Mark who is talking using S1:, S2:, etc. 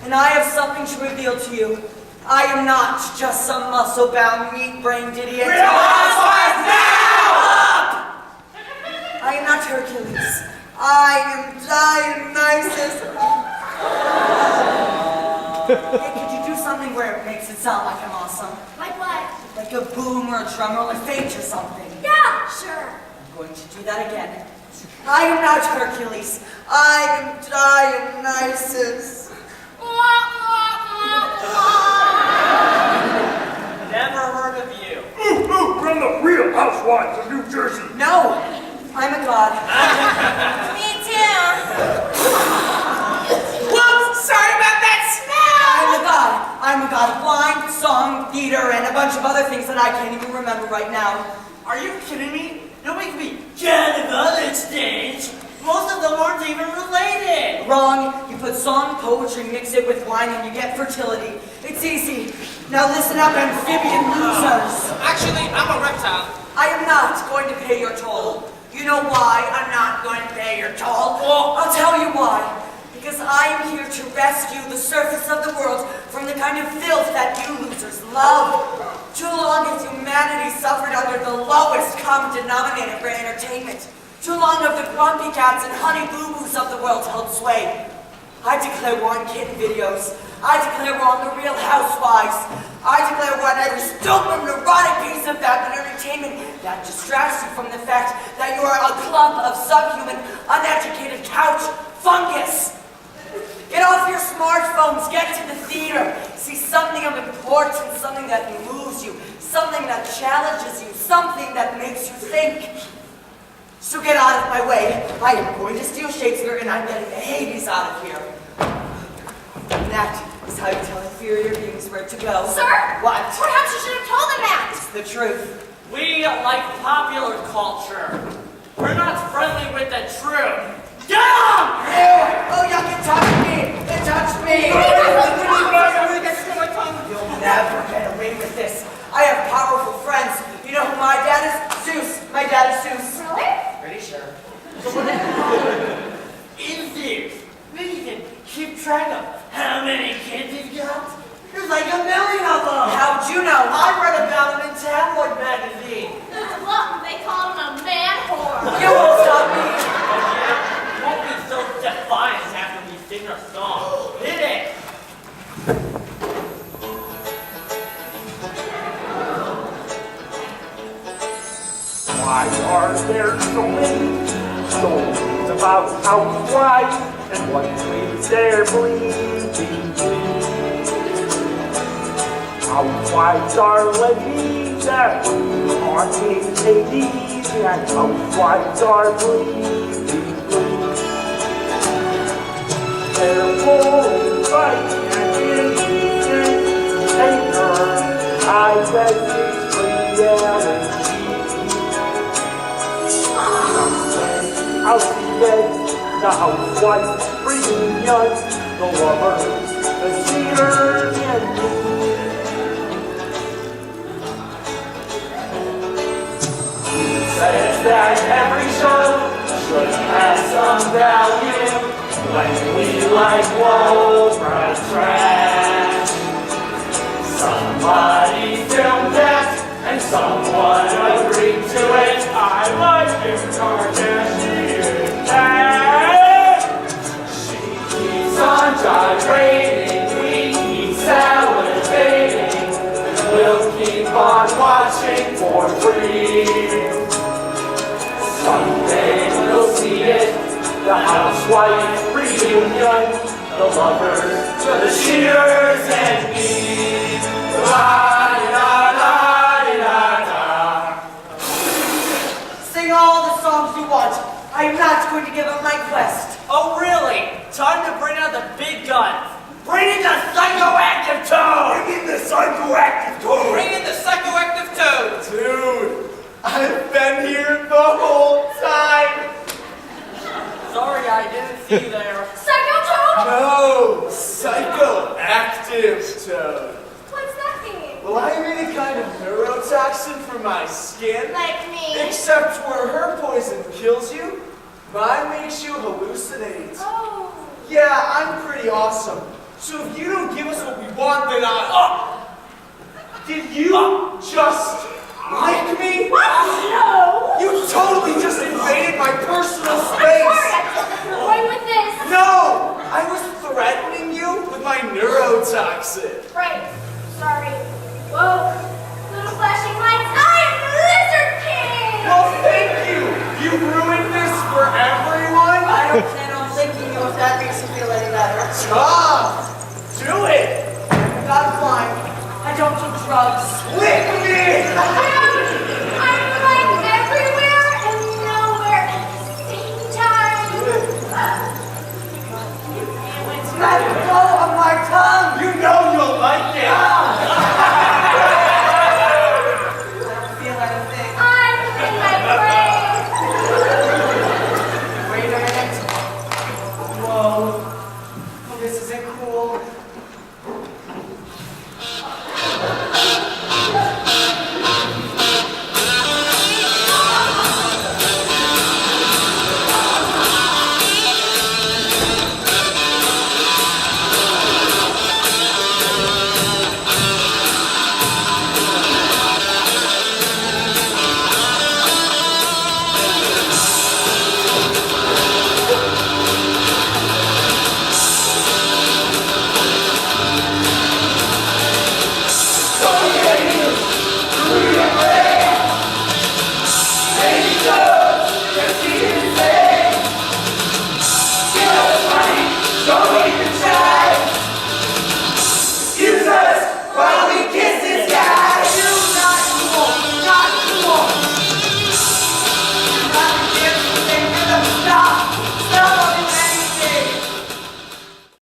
S1: And I have something to reveal to you. I am not just some muscle-bound, meat-brained idiot.
S2: Real Housewives now!
S1: I am not Hercules. I am Dionysus. Hey, could you do something where it makes it sound like I'm awesome?
S3: Like what?
S1: Like a boom or a drum or a fate or something.
S3: Yeah, sure.
S1: I'm going to do that again. I am not Hercules. I am Dionysus.
S2: Never heard of you.
S4: From the Real Housewives of New Jersey.
S1: No, I'm a god.
S3: Me too.
S2: Whoops! Sorry about that smell!
S1: I'm a god of wine, song, theater, and a bunch of other things that I can't even remember right now.
S2: Are you kidding me? Nobody can be god of other things. Most of them aren't even related.
S1: Wrong. You put song, poetry, mix it with wine, and you get fertility. It's easy. Now listen up, amphibian losers.
S2: Actually, I'm a reptile.
S1: I am not going to pay your toll. You know why I'm not going to pay your toll?
S2: Well,
S1: I'll tell you why. Because I am here to rescue the surface of the world from the kind of filth that you losers love. Too long has humanity suffered under the lowest common denominator for entertainment. Too long have the grumpy cats and honey boo-boos of the world held sway. I declare war on kitten videos. I declare war on the Real Housewives. I declare war on every stupid, neurotic piece of vapid entertainment that distracts you from the fact that you are a clump of subhuman, uneducated couch fungus. Get off your smartphones, get to the theater. See something of importance, something that moves you, something that challenges you, something that makes you think. So get out of my way. I am going to steal Shakespeare and I'm getting the Hades out of here. And that is how you tell inferior beings where to go.
S3: Sir?
S1: What?
S3: Perhaps you should have told them that.
S1: It's the truth.
S2: we like popular culture. We're not friendly with the truth. Get on!
S1: Ew! Oh, yuck, it touched me! It touched me! You'll never get away with this. I have powerful friends. You know who my dad is? Zeus. My dad is Zeus.
S3: Really?
S1: Pretty sure.
S2: In Zeus, we can keep track of how many kids he's got. There's like 1 million of them.
S1: How'd you know?
S2: I read about him in tabloid magazine.
S3: Look, they call him a man whore.
S1: You won't stop me.
S2: Won't be so defiant after we sing our song. Hit it!
S4: Why are there so many stories about housewives and what leads their bleeding? Housewives are ladies that are in Hades, and housewives are bleeding blue. They're full fight and innocent, I bet it's reality. I'll see it, the housewives reunion, the lovers, the cheaters, and me. Says that every show should have some value when we like Wolfram trash. Somebody filmed that and someone agreed to it. I like Kim Kardashian tag. She keeps on gyrating, we keep salivating. We'll keep on watching for free. Someday we'll see it, the housewife reunion, the lovers, the cheaters, and me. La-di-da-da-di-da-da.
S1: Sing all the songs you want. I am not going to give up my quest.
S2: Oh really? Time to bring out the big guns. Bring in the psychoactive toad!
S4: Bring in the psychoactive toad!
S2: Bring in the psychoactive toad!
S4: Dude, I've been here the whole time!
S2: Sorry, I didn't see you there.
S3: Psycho Toad?
S4: No, psychoactive toad.
S3: What's that mean?
S4: Well, I made a kind of neurotoxin for my skin.
S3: Like me?
S4: Except where her poison kills you, mine makes you hallucinate.
S3: Oh.
S4: Yeah, I'm pretty awesome.
S5: So if you don't give us what we want, then did you just like me?
S3: What? No.
S5: You totally just invaded my personal
S3: I'm
S5: space.
S3: sorry, I thought that you were going with this.
S5: No! I was threatening you with my neurotoxin.
S3: Right. Sorry. Whoa. Little flashing lights. I'm Lizard King!
S5: Well, thank you. You ruined this for everyone.
S1: I don't plan on thanking you if that makes you feel any better.
S5: Do it.
S1: I gotta fly. I don't do drugs.
S5: Lick me!